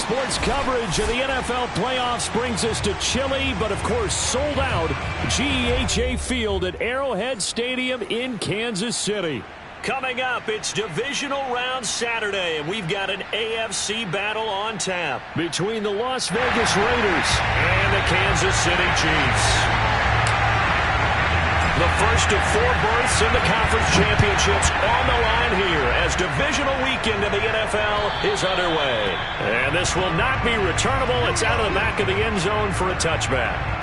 Sports coverage of the NFL playoffs brings us to chilly, but of course sold out GEHA Field at Arrowhead Stadium in Kansas City. Coming up, it's divisional round Saturday, and we've got an AFC battle on tap between the Las Vegas Raiders and the Kansas City Chiefs. The first of 4 berths in the conference championships on the line here as divisional weekend in the NFL is underway. And this will not be returnable. It's out of the back of the end zone for a touchback.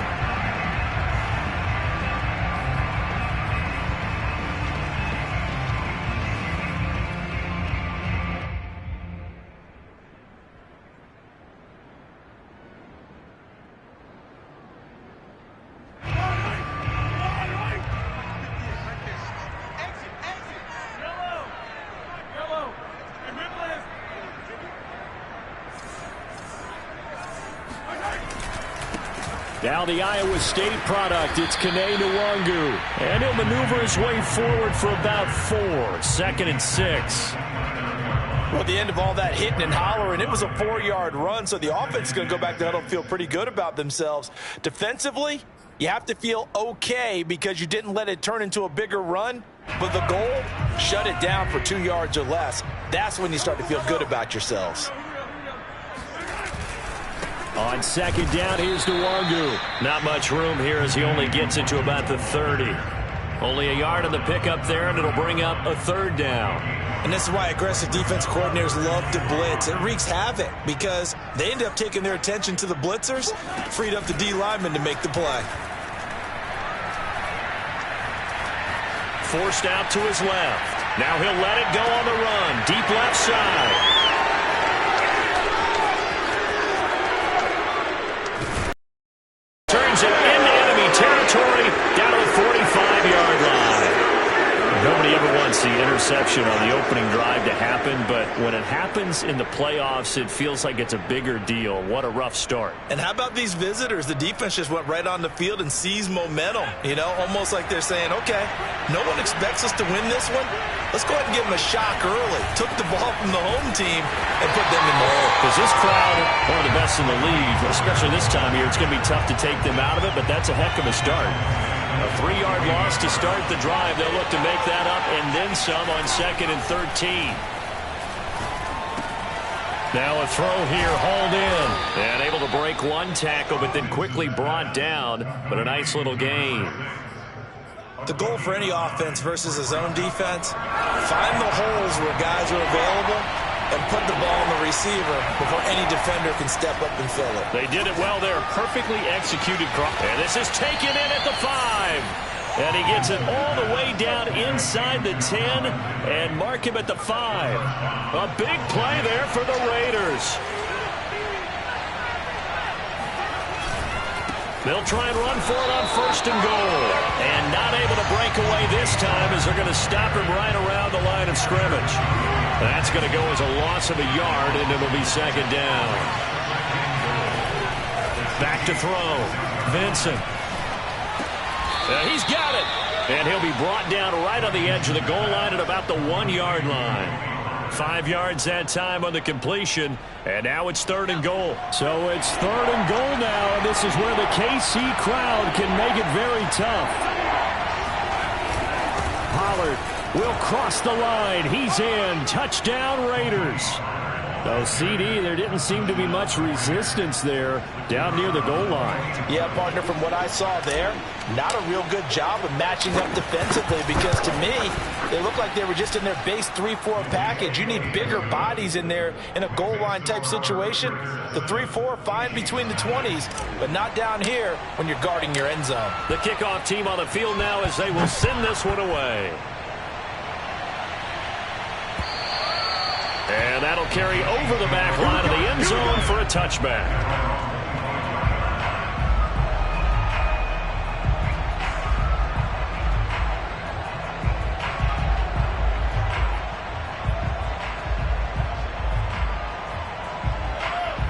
Now the Iowa State product, it's Kene Nwangu. And he'll maneuver his way forward for about 4. 2nd and 6. Well, at the end of all that hitting and hollering, it was a 4-yard run, so the offense is going to go back to huddle and feel pretty good about themselves. Defensively, you have to feel okay because you didn't let it turn into a bigger run. But the goal, shut it down for 2 yards or less. That's when you start to feel good about yourselves. On 2nd down, here's Nwangu. Not much room here as he only gets it to about the 30. Only a yard on the pickup there, and it'll bring up a 3rd down. And this is why aggressive defense coordinators love to blitz. It wreaks havoc because they end up taking their attention to the blitzers, freed up the D lineman to make the play. Forced out to his left. Now he'll let it go on the run. Deep left side. Turns it into enemy territory down to the 45-yard line. Nobody ever wants the interception on the opening drive to happen, but when it happens in the playoffs, it feels like it's a bigger deal. What a rough start. And how about these visitors? The defense just went right on the field and seized momentum. You know, almost like they're saying, okay, no one expects us to win this one. Let's go ahead and give them a shock early. Took the ball from the home team and put them in the hole. Because this crowd, one of the best in the league, especially this time of year, it's going to be tough to take them out of it, but that's a heck of a start. A 3-yard loss to start the drive. They'll look to make that up and then some on 2nd and 13. Now a throw here, hauled in. And able to break one tackle, but then quickly brought down. But a nice little gain. The goal for any offense versus a zone defense, find the holes where guys are available and put the ball on the receiver before any defender can step up and fill it. They did it well there. Perfectly executed. And this is taken in at the 5. And he gets it all the way down inside the 10 and mark him at the 5. A big play there for the Raiders. They'll try and run for it on 1st and goal. And not able to break away this time as they're going to stop him right around the line of scrimmage. That's going to go as a loss of a yard, and it'll be 2nd down. Back to throw. Vincent. He's got it. And he'll be brought down right on the edge of the goal line at about the 1-yard line. 5 yards that time on the completion, and now it's 3rd and goal. So it's 3rd and goal now, and this is where the KC crowd can make it very tough. Pollard will cross the line. He's in. Touchdown, Raiders. Oh, CD, there didn't seem to be much resistance there down near the goal line. Yeah, partner, from what I saw there, not a real good job of matching up defensively because to me, they looked like they were just in their base 3-4 package. You need bigger bodies in there in a goal line type situation. The 3-4, fine between the 20s, but not down here when you're guarding your end zone. The kickoff team on the field now as they will send this one away. And that'll carry over the back line of the end zone for a touchback.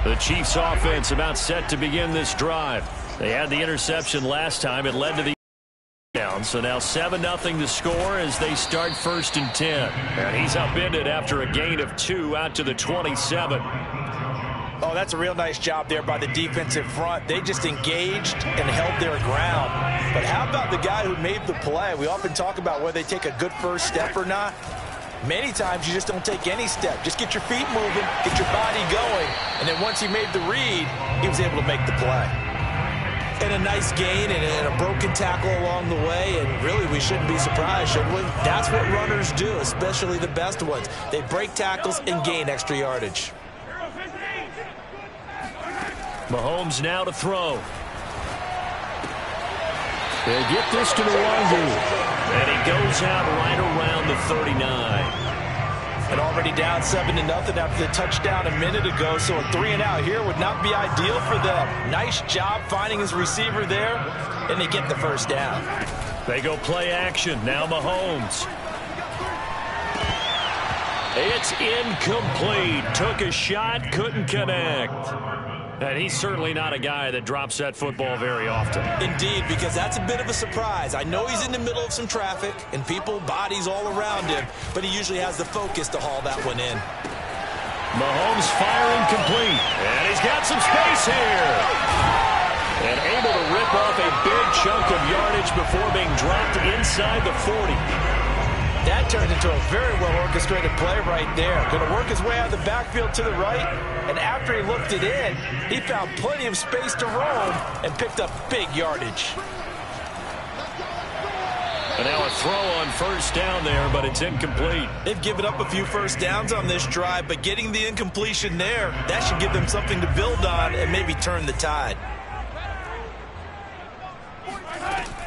The Chiefs offense about set to begin this drive. They had the interception last time. It led to the down. So now 7-0 to score as they start 1st and 10. And he's upended after a gain of 2 out to the 27. Oh, that's a real nice job there by the defensive front. They just engaged and held their ground. But how about the guy who made the play? We often talk about whether they take a good first step or not. Many times you just don't take any step. Just get your feet moving, get your body going, and then once he made the read, he was able to make the play. And a nice gain and a broken tackle along the way, and really we shouldn't be surprised, should we? That's what runners do, especially the best ones. They break tackles and gain extra yardage. Mahomes now to throw. They get this to Nwangu. And he goes out right around the 39. And already down 7-0 after the touchdown a minute ago, so a 3-and-out here would not be ideal for them. Nice job finding his receiver there, and they get the first down. They go play action. Now Mahomes. It's incomplete. Took a shot, couldn't connect. And he's certainly not a guy that drops that football very often. Indeed, because that's a bit of a surprise. I know he's in the middle of some traffic and people, bodies all around him, but he usually has the focus to haul that one in. Mahomes firing complete. And he's got some space here. And able to rip off a big chunk of yardage before being dropped inside the 40. That turned into a very well-orchestrated play right there. Going to work his way out of the backfield to the right, and after he looked it in, he found plenty of space to roam and picked up big yardage. And now a throw on first down there, but it's incomplete. They've given up a few first downs on this drive, but getting the incompletion there, that should give them something to build on and maybe turn the tide.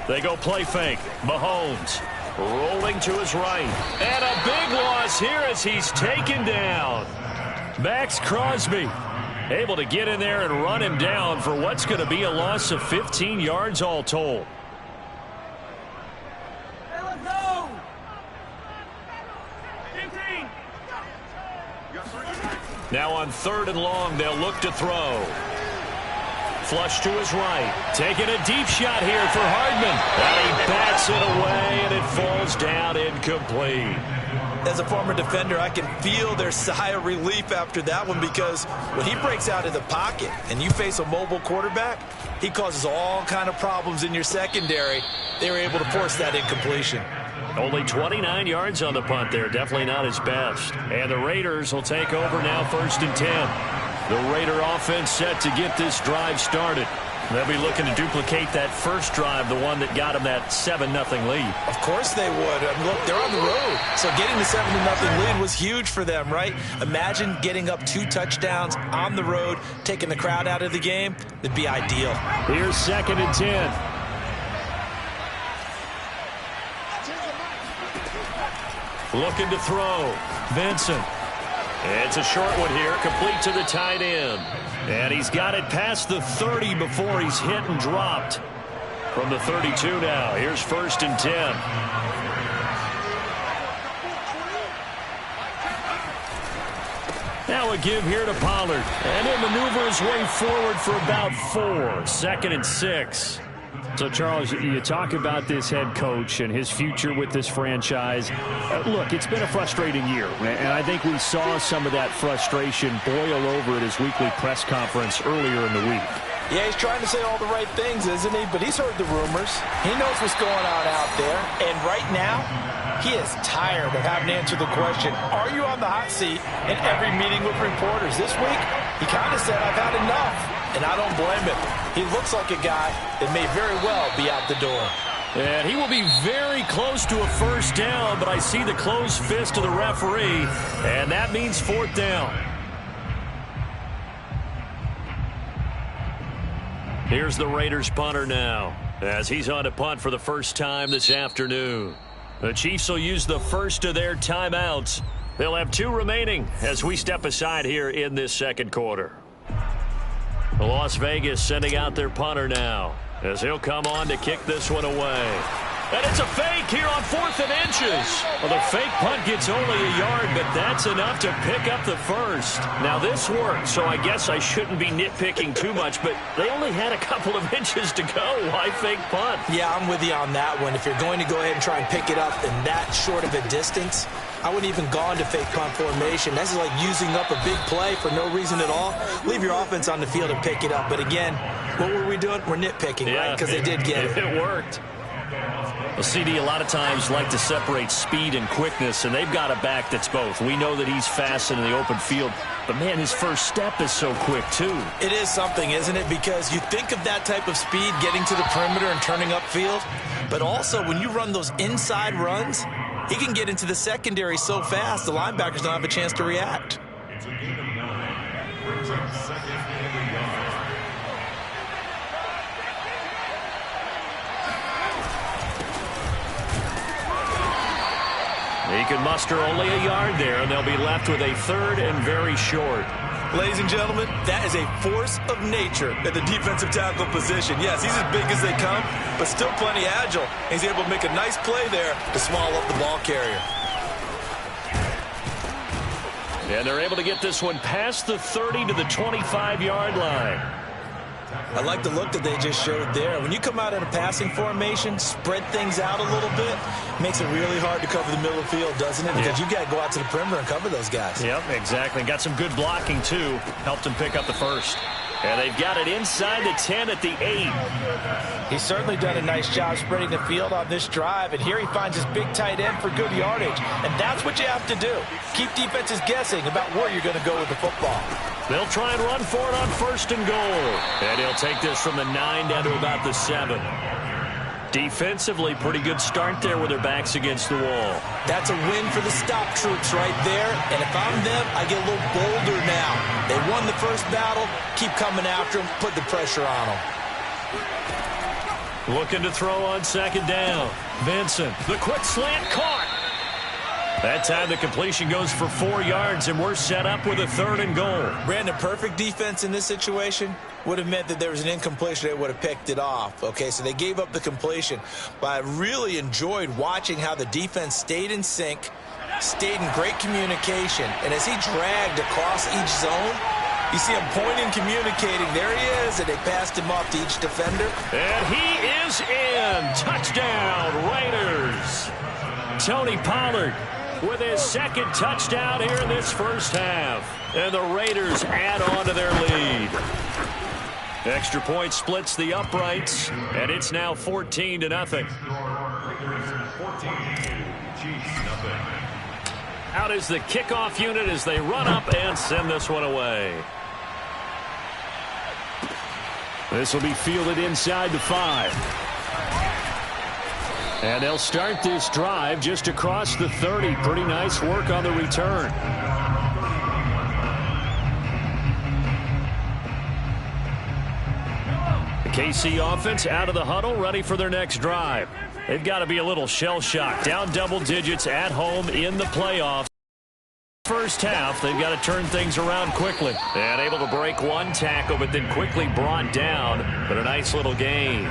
They go play fake. Mahomes rolling to his right. And a big loss here as he's taken down. Max Crosby able to get in there and run him down for what's going to be a loss of 15 yards all told. Hey, let's go! 15. Now on 3rd and long, they'll look to throw. Flush to his right. Taking a deep shot here for Hardman. And he bats it away, and it falls down incomplete. As a former defender, I can feel their sigh of relief after that one, because when he breaks out of the pocket and you face a mobile quarterback, he causes all kind of problems in your secondary. They were able to force that incompletion. Only 29 yards on the punt there. Definitely not his best. And the Raiders will take over now 1st and 10. The Raider offense set to get this drive started. They'll be looking to duplicate that first drive, the one that got them that 7-0 lead. Of course they would. I mean, look, they're on the road. So getting the 7-0 lead was huge for them, right? Imagine getting up 2 touchdowns on the road, taking the crowd out of the game. It'd be ideal. Here's 2nd and 10. Looking to throw. Vincent. It's a short one here, complete to the tight end. And he's got it past the 30 before he's hit and dropped. From the 32 now, here's 1st and 10. Now a give here to Pollard. And he'll maneuver his way forward for about 4. 2nd and 6. So, Charles, you talk about this head coach and his future with this franchise. Look, it's been a frustrating year, and I think we saw some of that frustration boil over at his weekly press conference earlier in the week. Yeah, he's trying to say all the right things, isn't he? But he's heard the rumors. He knows what's going on out there. And right now, he is tired of having to answer the question, are you on the hot seat in every meeting with reporters? This week, he kind of said, I've had enough. And I don't blame him. He looks like a guy that may very well be out the door. And he will be very close to a first down, but I see the closed fist of the referee, and that means 4th down. Here's the Raiders punter now, as he's on to punt for the first time this afternoon. The Chiefs will use the first of their timeouts. They'll have 2 remaining as we step aside here in this 2nd quarter. Las Vegas sending out their punter now, as he'll come on to kick this one away. And it's a fake here on 4th and inches. Well, the fake punt gets only a yard, but that's enough to pick up the first. Now, this worked, so I guess I shouldn't be nitpicking too much, but they only had a couple of inches to go. Why fake punt? Yeah, I'm with you on that one. If you're going to go ahead and try and pick it up in that short of a distance, I wouldn't even go into fake punt formation. This is like using up a big play for no reason at all. Leave your offense on the field and pick it up. But again, what were we doing? We're nitpicking, right? Because they did get it. It worked. Well, CD a lot of times like to separate speed and quickness, and they've got a back that's both. We know that he's fast in the open field, but, man, his first step is so quick, too. It is something, isn't it? Because you think of that type of speed getting to the perimeter and turning upfield, but also when you run those inside runs, he can get into the secondary so fast the linebackers don't have a chance to react. It's a gain of 9. Brings up second and goal. He can muster only a yard there, and they'll be left with a 3rd and very short. Ladies and gentlemen, that is a force of nature at the defensive tackle position. Yes, he's as big as they come, but still plenty agile. He's able to make a nice play there to swallow up the ball carrier. And they're able to get this one past the 30 to the 25-yard line. I like the look that they just showed there. When you come out in a passing formation, spread things out a little bit, makes it really hard to cover the middle of the field, doesn't it? Because you got to go out to the perimeter and cover those guys. Yep, exactly. Got some good blocking, too. Helped him pick up the first. And they've got it inside the 10 at the 8. He's certainly done a nice job spreading the field on this drive, and here he finds his big tight end for good yardage. And that's what you have to do. Keep defenses guessing about where you're going to go with the football. They'll try and run for it on 1st and goal. And he'll take this from the 9 down to about the 7. Defensively, pretty good start there with their backs against the wall. That's a win for the stop troops right there. And if I'm them, I get a little bolder now. They won the first battle. Keep coming after them. Put the pressure on them. Looking to throw on 2nd down. Vincent, the quick slant caught. That time the completion goes for 4 yards, and we're set up with a 3rd and goal. Brandon, perfect defense in this situation would have meant that there was an incompletion. They would have picked it off. Okay, so they gave up the completion. But I really enjoyed watching how the defense stayed in sync, stayed in great communication. And as he dragged across each zone, you see him pointing, communicating. There he is, and they passed him off to each defender. And he is in. Touchdown, Raiders. Tony Pollard with his 2nd touchdown here in this first half. And the Raiders add on to their lead. Extra point splits the uprights, and it's now 14-0. Out is the kickoff unit as they run up and send this one away. This will be fielded inside the 5. And they'll start this drive just across the 30. Pretty nice work on the return. The KC offense out of the huddle, ready for their next drive. They've got to be a little shell-shocked. Down double digits at home in the playoffs. First half, they've got to turn things around quickly. And able to break one tackle, but then quickly brought down. But a nice little gain.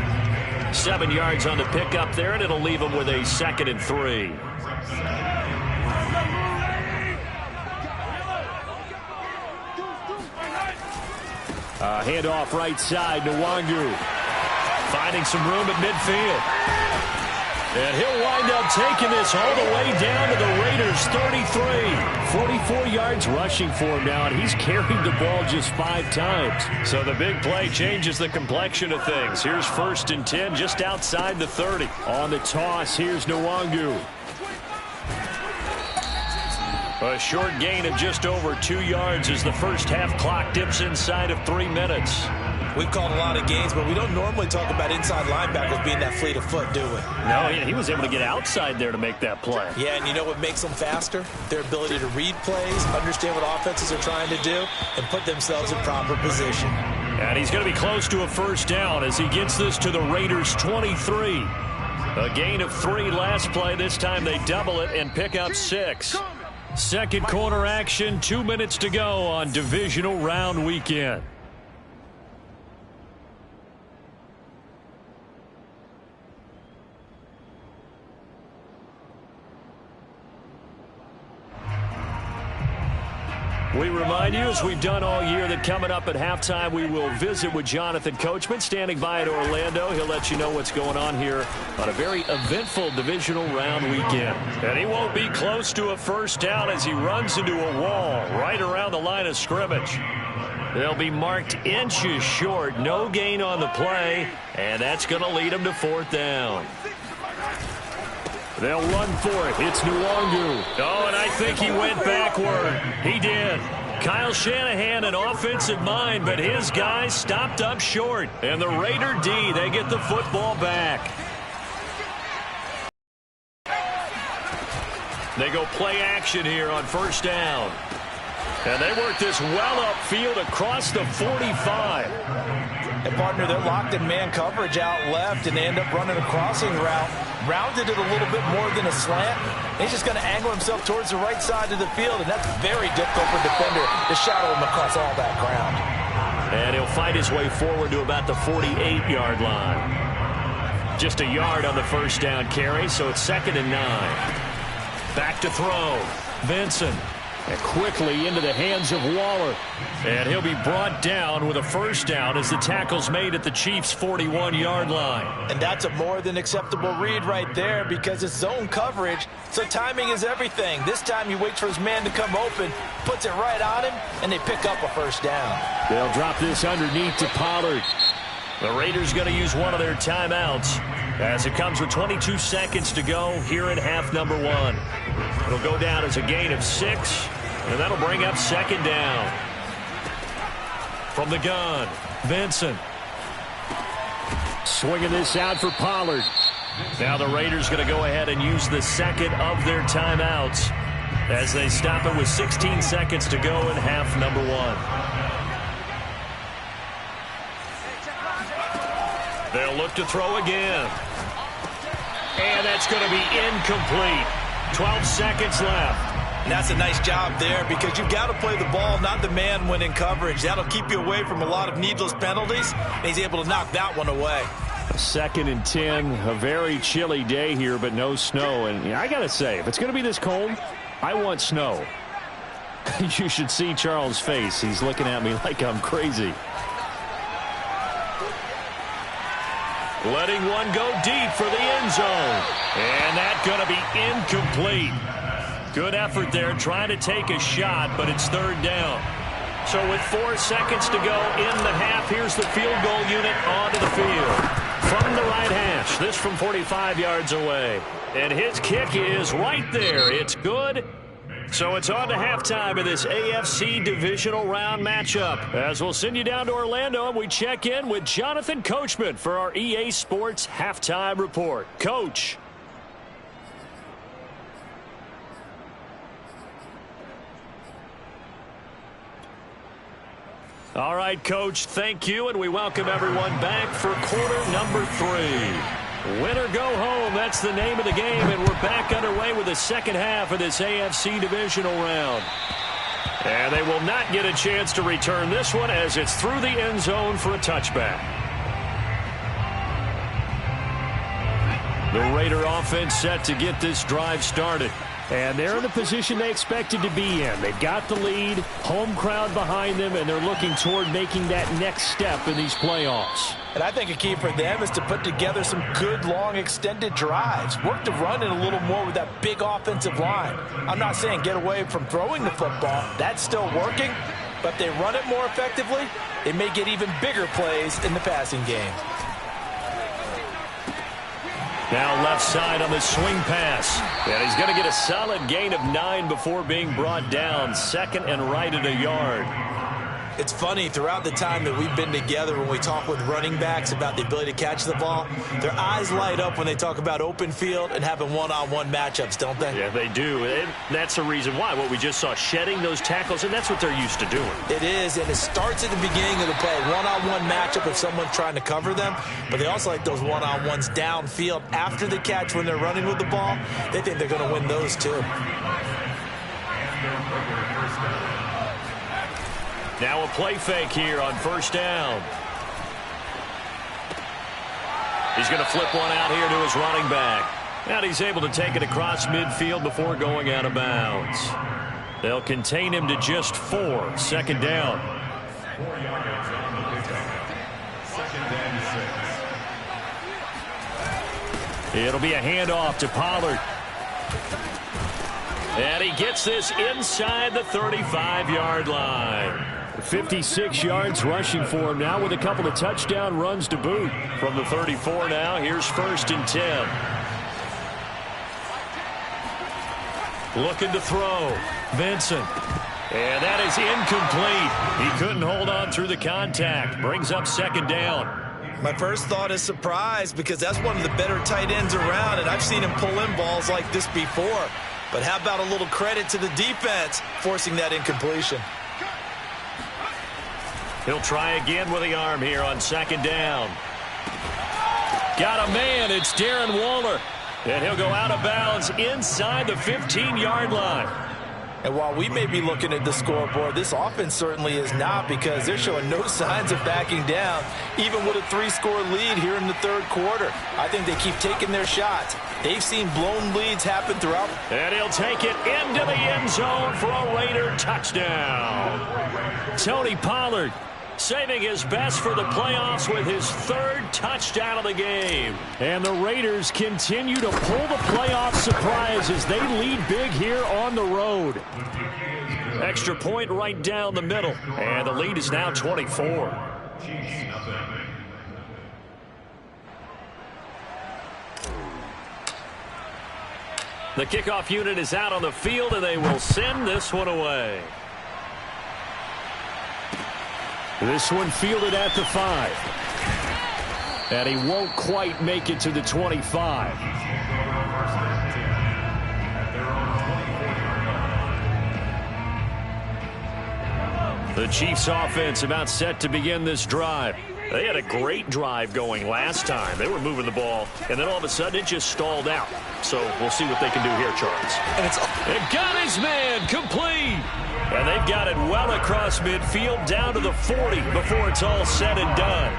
7 yards on the pickup there, and it'll leave them with a 2nd and 3. Handoff right side, Nwangu. Finding some room at midfield. And he'll wind up taking this all the way down to the Raiders' 33. 44 yards rushing for him now, and he's carried the ball just 5 times. So the big play changes the complexion of things. Here's 1st and 10 just outside the 30. On the toss, here's Nwangu. A short gain of just over 2 yards as the first half clock dips inside of 3 minutes. We've called a lot of games, but we don't normally talk about inside linebackers being that fleet of foot, do we? No, he was able to get outside there to make that play. Yeah, and you know what makes them faster? Their ability to read plays, understand what offenses are trying to do, and put themselves in proper position. And he's going to be close to a first down as he gets this to the Raiders' 23. A gain of 3 last play. This time they double it and pick up 6. Second quarter action, 2 minutes to go on divisional round weekend. We remind you, as we've done all year, that coming up at halftime, we will visit with Jonathan Coachman, standing by at Orlando. He'll let you know what's going on here on a very eventful divisional round weekend. And he won't be close to a first down as he runs into a wall right around the line of scrimmage. They'll be marked inches short. No gain on the play, and that's going to lead them to fourth down. They'll run for it. It's Nwangwu. Oh, and I think he went backward. He did. Kyle Shanahan, an offensive mind, but his guys stopped up short. And the Raider D, they get the football back. They go play action here on first down. And they work this well upfield across the 45. And, partner, they're locked in man coverage out left, and they end up running a crossing route. Rounded it a little bit more than a slant. He's just going to angle himself towards the right side of the field, and that's very difficult for a defender to shadow him across all that ground. And he'll fight his way forward to about the 48-yard line. Just a yard on the first down carry, so it's 2nd and 9. Back to throw. Vincent. And quickly into the hands of Waller. And he'll be brought down with a first down as the tackle's made at the Chiefs' 41-yard line. And that's a more than acceptable read right there because it's zone coverage, so timing is everything. This time he waits for his man to come open, puts it right on him, and they pick up a first down. They'll drop this underneath to Pollard. The Raiders going to use one of their timeouts as it comes with 22 seconds to go here in half number 1. It'll go down as a gain of 6. And that'll bring up 2nd down. From the gun, Vincent. Swinging this out for Pollard. Now the Raiders going to go ahead and use the second of their timeouts as they stop it with 16 seconds to go in half number 1. They'll look to throw again. And that's going to be incomplete. 12 seconds left. And that's a nice job there because you've got to play the ball, not the man when in coverage. That'll keep you away from a lot of needless penalties, and he's able to knock that one away. 2nd and 10, a very chilly day here, but no snow. And I got to say, if it's going to be this cold, I want snow. You should see Charles' face. He's looking at me like I'm crazy. Letting one go deep for the end zone. And that's going to be incomplete. Good effort there trying to take a shot, but it's 3rd down. So with 4 seconds to go in the half, here's the field goal unit onto the field. From the right hash, this from 45 yards away. And his kick is right there. It's good. So it's on to halftime in this AFC divisional round matchup. As we'll send you down to Orlando and we check in with Jonathan Coachman for our EA Sports Halftime Report. Coach. All right, Coach, thank you, and we welcome everyone back for quarter number 3. Win or go home, that's the name of the game, and we're back underway with the second half of this AFC divisional round. And they will not get a chance to return this one as it's through the end zone for a touchback. The Raider offense set to get this drive started. And they're in the position they expected to be in. They've got the lead, home crowd behind them, and they're looking toward making that next step in these playoffs. And I think a key for them is to put together some good, long, extended drives. Work to run it a little more with that big offensive line. I'm not saying get away from throwing the football. That's still working. But if they run it more effectively, they may get even bigger plays in the passing game. Now left side on the swing pass. And he's going to get a solid gain of 9 before being brought down. 2nd and right at a yard. It's funny, throughout the time that we've been together, when we talk with running backs about the ability to catch the ball, their eyes light up when they talk about open field and having one-on-one matchups, don't they? Yeah, they do. And that's the reason why. What we just saw, shedding those tackles, and that's what they're used to doing. It is, and it starts at the beginning of the play. One-on-one matchup if someone's trying to cover them, but they also like those one-on-ones downfield after the catch when they're running with the ball. They think they're going to win those too. Now a play fake here on first down. He's going to flip one out here to his running back. And he's able to take it across midfield before going out of bounds. They'll contain him to just 4. Second down. 4 yards on the pickup. Second and 6. It'll be a handoff to Pollard. And he gets this inside the 35-yard line. 56 yards rushing for him now with a couple of touchdown runs to boot. From the 34 now, here's 1st and 10. Looking to throw. Vincent. And that is incomplete. He couldn't hold on through the contact. Brings up 2nd down. My first thought is surprise because that's one of the better tight ends around, and I've seen him pull in balls like this before. But how about a little credit to the defense forcing that incompletion? He'll try again with the arm here on 2nd down. Got a man. It's Darren Waller. And he'll go out of bounds inside the 15-yard line. And while we may be looking at the scoreboard, this offense certainly is not because they're showing no signs of backing down, even with a 3-score lead here in the 3rd quarter. I think they keep taking their shots. They've seen blown leads happen throughout. And he'll take it into the end zone for a Raider touchdown. Tony Pollard saving his best for the playoffs with his 3rd touchdown of the game. And the Raiders continue to pull the playoff surprise as they lead big here on the road. Extra point right down the middle. And the lead is now 24. The kickoff unit is out on the field, and they will send this one away. This one fielded at the 5. And he won't quite make it to the 25. The Chiefs offense about set to begin this drive. They had a great drive going last time. They were moving the ball, and then all of a sudden it just stalled out. So we'll see what they can do here, Charles. And got his man complete. And they've got it well across midfield down to the 40 before it's all said and done.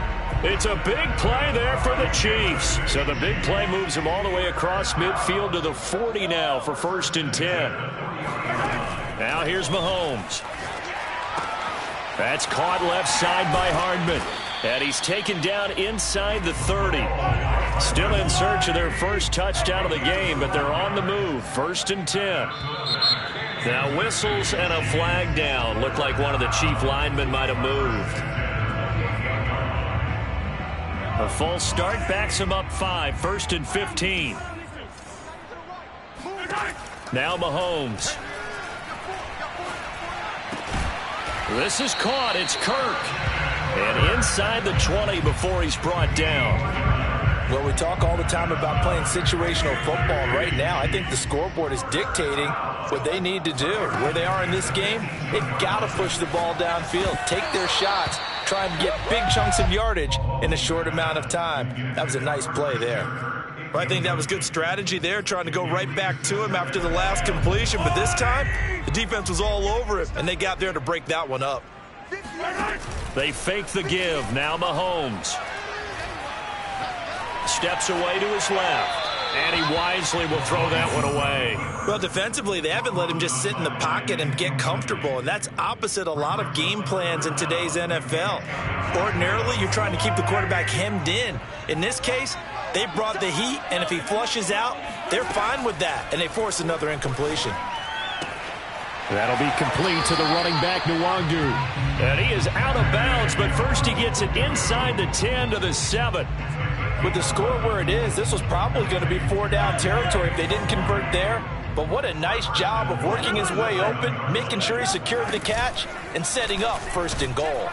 It's a big play there for the Chiefs. So the big play moves them all the way across midfield to the 40 now for 1st and 10. Now here's Mahomes. That's caught left side by Hardman. And he's taken down inside the 30. Still in search of their first touchdown of the game, but they're on the move. 1st and 10. Now whistles and a flag down. Looked like one of the Chief linemen might have moved. A false start backs him up 5. 1st and 15. Now Mahomes. This is caught. It's Kirk. And inside the 20 before he's brought down. Well, we talk all the time about playing situational football. Right now, I think the scoreboard is dictating what they need to do. Where they are in this game, they've got to push the ball downfield, take their shots, try and get big chunks of yardage in a short amount of time. That was a nice play there. Well, I think that was good strategy there, trying to go right back to him after the last completion. But this time, the defense was all over it, and they got there to break that one up. They fake the give. Now Mahomes. Steps away to his left. And he wisely will throw that one away. Well, defensively, they haven't let him just sit in the pocket and get comfortable, and that's opposite a lot of game plans in today's NFL. Ordinarily, you're trying to keep the quarterback hemmed in. In this case, they brought the heat, and if he flushes out, they're fine with that, and they force another incompletion. That'll be complete to the running back, Nwangu. And he is out of bounds, but first he gets it inside the 10 to the 7. With the score where it is, this was probably going to be 4-down territory if they didn't convert there. But what a nice job of working his way open, making sure he secured the catch, and setting up 1st and goal.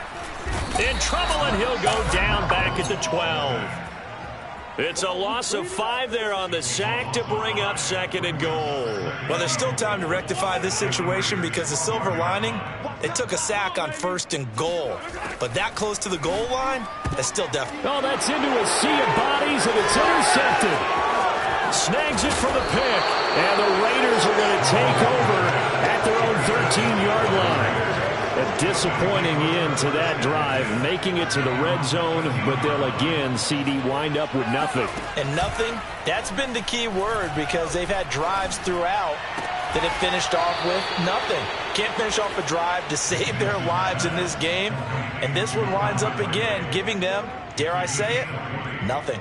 In trouble, and he'll go down back at the 12. It's a loss of 5 there on the sack to bring up 2nd and goal. Well, there's still time to rectify this situation because the silver lining, they took a sack on 1st and goal. But that close to the goal line, that's still definitely. Oh, that's into a sea of bodies, and it's intercepted. Snags it for the pick, and the Raiders are going to take over at their own 13-yard line. A disappointing end to that drive, making it to the red zone, but they'll again, CD, wind up with nothing. And nothing, that's been the key word, because they've had drives throughout that have finished off with nothing. Can't finish off a drive to save their lives in this game. And this one winds up again, giving them, dare I say it, nothing.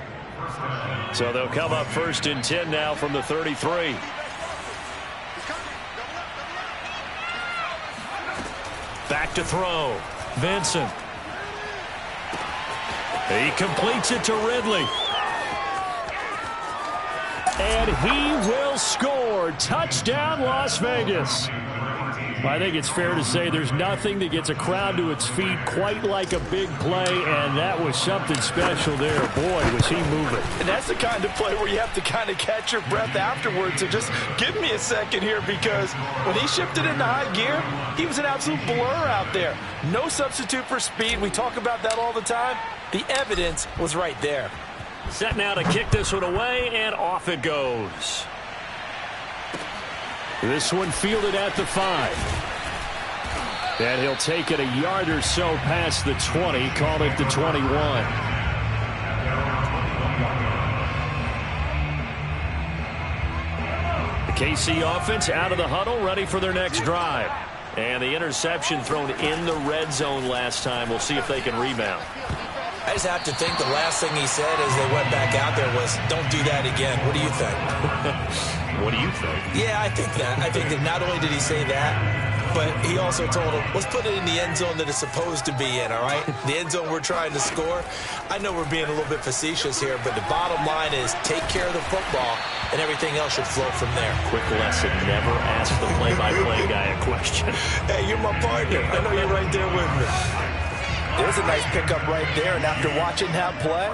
So they'll come up 1st and 10 now from the 33. Back to throw. Vincent. He completes it to Ridley. And he will score. Touchdown, Las Vegas. I think it's fair to say there's nothing that gets a crowd to its feet quite like a big play, and that was something special there. Boy, was he moving. And that's the kind of play where you have to kind of catch your breath afterwards. So just give me a second here, because when he shifted into high gear, he was an absolute blur out there. No substitute for speed. We talk about that all the time. The evidence was right there. Set now to kick this one away, and off it goes. This one fielded at the 5. And he'll take it a yard or so past the 20, call it the 21. The KC offense out of the huddle, ready for their next drive. And the interception thrown in the red zone last time. We'll see if they can rebound. I just have to think the last thing he said as they went back out there was, don't do that again. What do you think? What do you think? Yeah, I think that. I think that not only did he say that, but he also told him, let's put it in the end zone that it's supposed to be in, all right? The end zone we're trying to score. I know we're being a little bit facetious here, but the bottom line is take care of the football, and everything else should flow from there. Quick lesson, never ask the play-by-play guy a question. Hey, you're my partner. I know you're right there with me. There's a nice pickup right there, and after watching that play,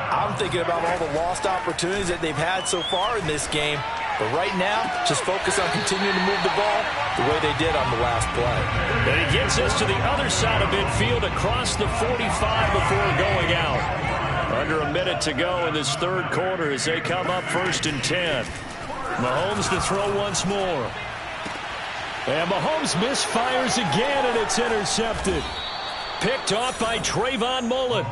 I'm thinking about all the lost opportunities that they've had so far in this game. But right now, just focus on continuing to move the ball the way they did on the last play. And he gets us to the other side of midfield across the 45 before going out. Under a minute to go in this third quarter as they come up 1st and 10. Mahomes to throw once more. And Mahomes misfires again, and it's intercepted. Picked off by Trayvon Mullen.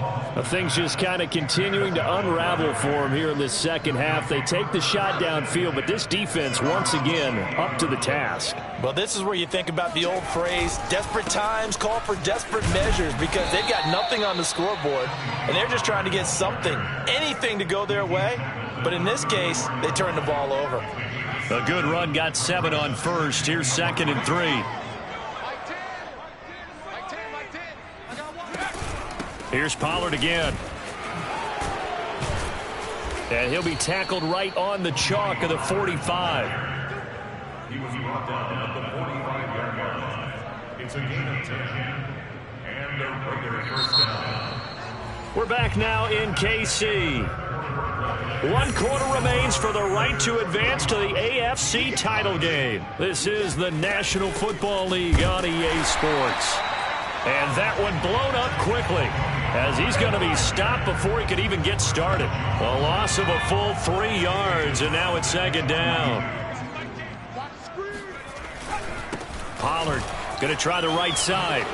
Things just kind of continuing to unravel for him here in this second half. They take the shot downfield, but this defense once again up to the task. Well, this is where you think about the old phrase, desperate times call for desperate measures, because they've got nothing on the scoreboard, and they're just trying to get something, anything to go their way. But in this case, they turn the ball over. A good run got 7 on first. Here's 2nd and 3. Here's Pollard again. And he'll be tackled right on the chalk of the 45. He was brought down at the 45-yard line. It's a gain of 10. And a regular first down. We're back now in KC. 1 quarter remains for the right to advance to the AFC title game. This is the National Football League on EA Sports. And that one blown up quickly, as he's going to be stopped before he could even get started. A loss of a full 3 yards, and now it's 2nd down. Pollard going to try the right side.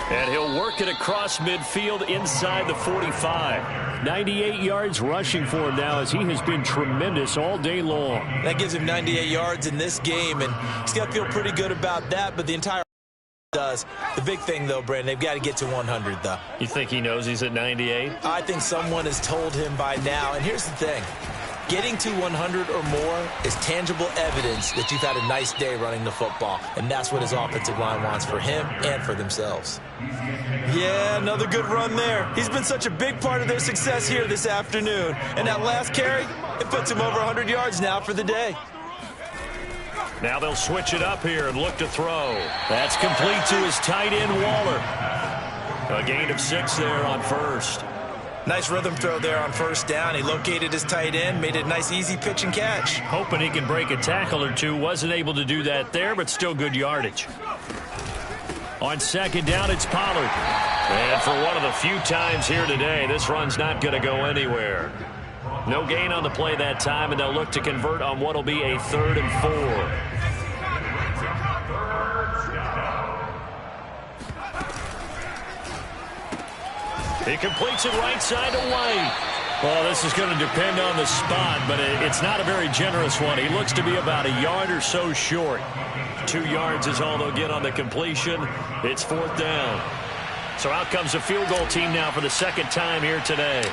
And he'll work it across midfield inside the 45. 98 yards rushing for him now, as he has been tremendous all day long. That gives him 98 yards in this game, and he's got to feel pretty good about that, but the entire does. The big thing, though, Brandon, they've got to get to 100, though. You think he knows he's at 98? I think someone has told him by now. And here's the thing. Getting to 100 or more is tangible evidence that you've had a nice day running the football. And that's what his offensive line wants for him and for themselves. Yeah, another good run there. He's been such a big part of their success here this afternoon. And that last carry, it puts him over 100 yards now for the day. Now they'll switch it up here and look to throw. That's complete to his tight end, Waller. A gain of 6 there on first. Nice rhythm throw there on first down. He located his tight end, made it a nice easy pitch and catch. Hoping he can break a tackle or two. Wasn't able to do that there, but still good yardage. On 2nd down, it's Pollard. And for one of the few times here today, this run's not going to go anywhere. No gain on the play that time, and they'll look to convert on what will be a 3rd and 4. He completes it right side to White. Well, this is going to depend on the spot, but it's not a very generous one. He looks to be about a yard or so short. 2 yards is all they'll get on the completion. It's 4th down. So out comes the field goal team now for the second time here today.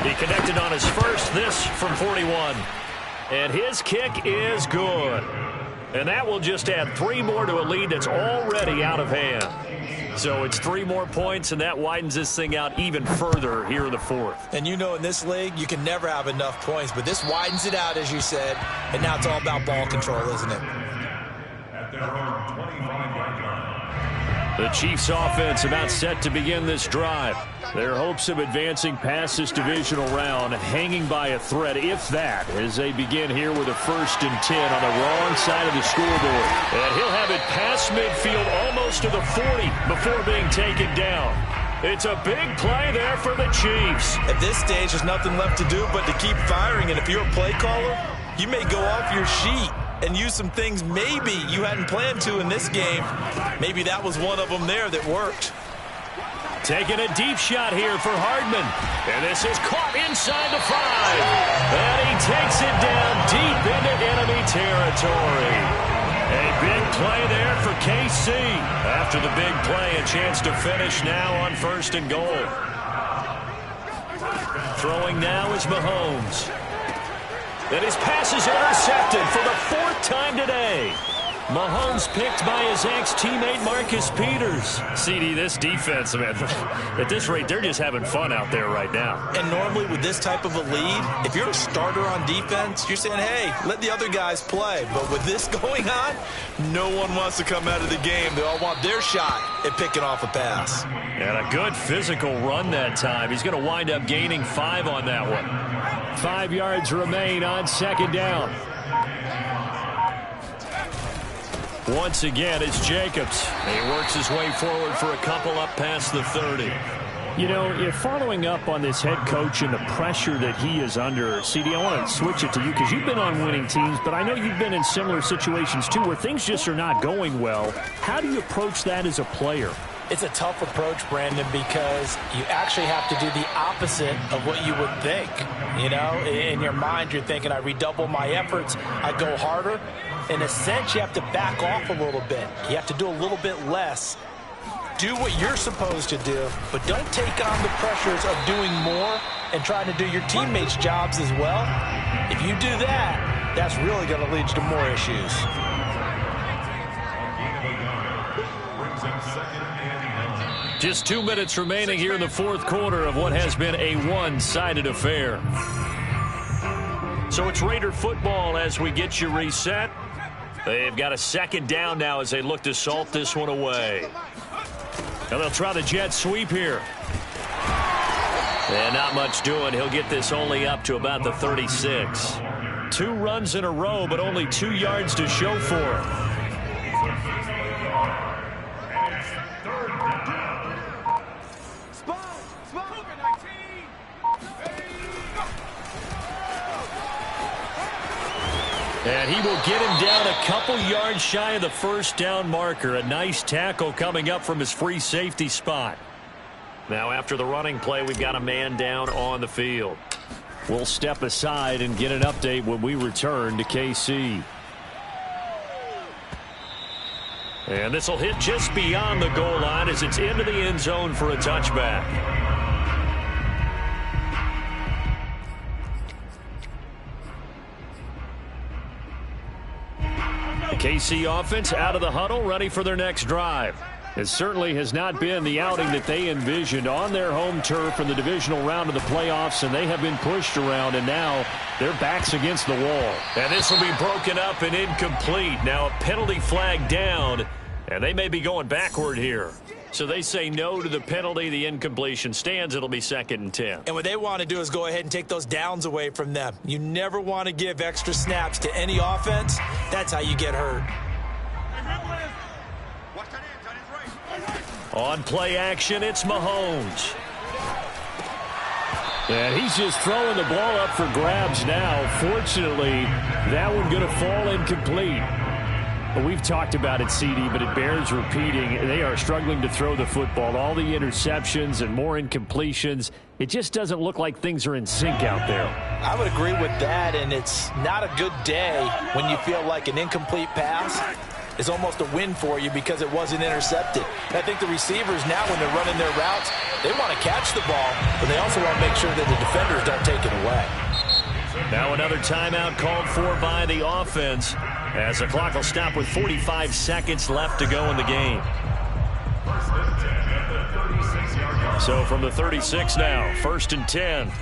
He connected on his first, this from 41. And his kick is good. And that will just add 3 more to a lead that's already out of hand. So it's 3 more points, and that widens this thing out even further here in the 4th. And you know, in this league, you can never have enough points, but this widens it out, as you said, and now it's all about ball control, isn't it? At their own 25-yard line. The Chiefs offense about set to begin this drive. Their hopes of advancing past this divisional round hanging by a thread, if that, as they begin here with a 1st and 10 on the wrong side of the scoreboard. And he'll have it past midfield almost to the 40 before being taken down. It's a big play there for the Chiefs. At this stage, there's nothing left to do but to keep firing. And if you're a play caller, you may go off your sheet and use some things maybe you hadn't planned to in this game. Maybe that was one of them there that worked. Taking a deep shot here for Hardman. And this is caught inside the 5. And he takes it down deep into enemy territory. A big play there for KC. After the big play, a chance to finish now on 1st and goal. Throwing now is Mahomes. And his pass is intercepted for the 4th time today. Mahomes picked by his ex-teammate Marcus Peters. CD, this defense, man, at this rate, they're just having fun out there right now. And normally with this type of a lead, if you're a starter on defense, you're saying, hey, let the other guys play. But with this going on, no one wants to come out of the game. They all want their shot at picking off a pass. And a good physical run that time. He's going to wind up gaining 5 on that one. 5 yards remain on 2nd down. Once again, it's Jacobs. He works his way forward for a couple up past the 30. You know, if following up on this head coach and the pressure that he is under, CD, I want to switch it to you because you've been on winning teams, but I know you've been in similar situations too where things just are not going well. How do you approach that as a player? It's a tough approach, Brandon, because you actually have to do the opposite of what you would think. You know, in your mind, you're thinking, I redouble my efforts, I go harder. In a sense, you have to back off a little bit. You have to do a little bit less. Do what you're supposed to do, but don't take on the pressures of doing more and trying to do your teammates' jobs as well. If you do that, that's really going to lead to more issues. Just 2 minutes remaining here in the 4th quarter of what has been a one-sided affair. So it's Raider football as we get you reset. They've got a 2nd down now as they look to salt this one away. And they'll try the jet sweep here. And not much doing. He'll get this only up to about the 36. 2 runs in a row, but only 2 yards to show for it. And he will get him down a couple yards shy of the 1st down marker. A nice tackle coming up from his free safety spot. Now after the running play, we've got a man down on the field. We'll step aside and get an update when we return to KC. And this will hit just beyond the goal line as it's into the end zone for a touchback. The KC offense out of the huddle, ready for their next drive. It certainly has not been the outing that they envisioned on their home turf in the divisional round of the playoffs, and they have been pushed around, and now their backs against the wall. And this will be broken up and incomplete. Now a penalty flag down, and they may be going backward here. So they say no to the penalty. The incompletion stands. It'll be 2nd and 10. And what they want to do is go ahead and take those downs away from them. You never want to give extra snaps to any offense. That's how you get hurt. On play action, it's Mahomes. And he's just throwing the ball up for grabs now. Fortunately, that one going to fall incomplete. Well, we've talked about it, CD, but it bears repeating. They are struggling to throw the football. All the interceptions and more incompletions. It just doesn't look like things are in sync out there. I would agree with that, and it's not a good day when you feel like an incomplete pass is almost a win for you because it wasn't intercepted. And I think the receivers now, when they're running their routes, they want to catch the ball, but they also want to make sure that the defenders don't take it away. Now another timeout called for by the offense, as the clock will stop with 45 seconds left to go in the game. So from the 36 now, 1st and 10.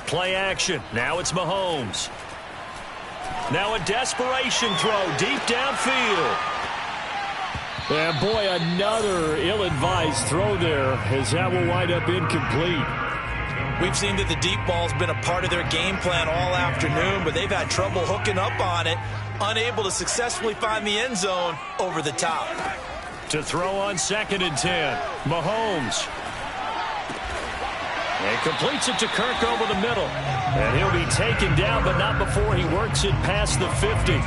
Play action. Now it's Mahomes. Now a desperation throw deep downfield. And boy, another ill-advised throw there, as that will wind up incomplete. We've seen that the deep ball's been a part of their game plan all afternoon, but they've had trouble hooking up on it, unable to successfully find the end zone over the top. To throw on 2nd and 10, Mahomes. And completes it to Kirk over the middle. And he'll be taken down, but not before he works it past the 50.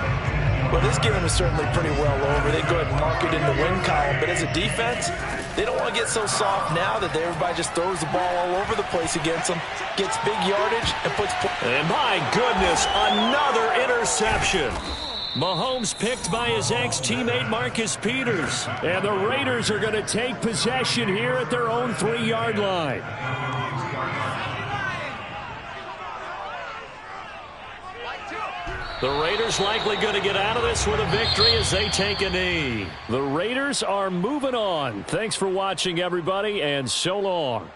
Well, this game is certainly pretty well over. They go ahead and mark it in the win column, but as a defense, they don't want to get so soft now that everybody just throws the ball all over the place against them, gets big yardage, and puts... And my goodness, another interception. Mahomes picked by his ex-teammate Marcus Peters. And the Raiders are going to take possession here at their own 3-yard line. The Raiders likely going to get out of this with a victory as they take a knee. The Raiders are moving on. Thanks for watching, everybody, and so long.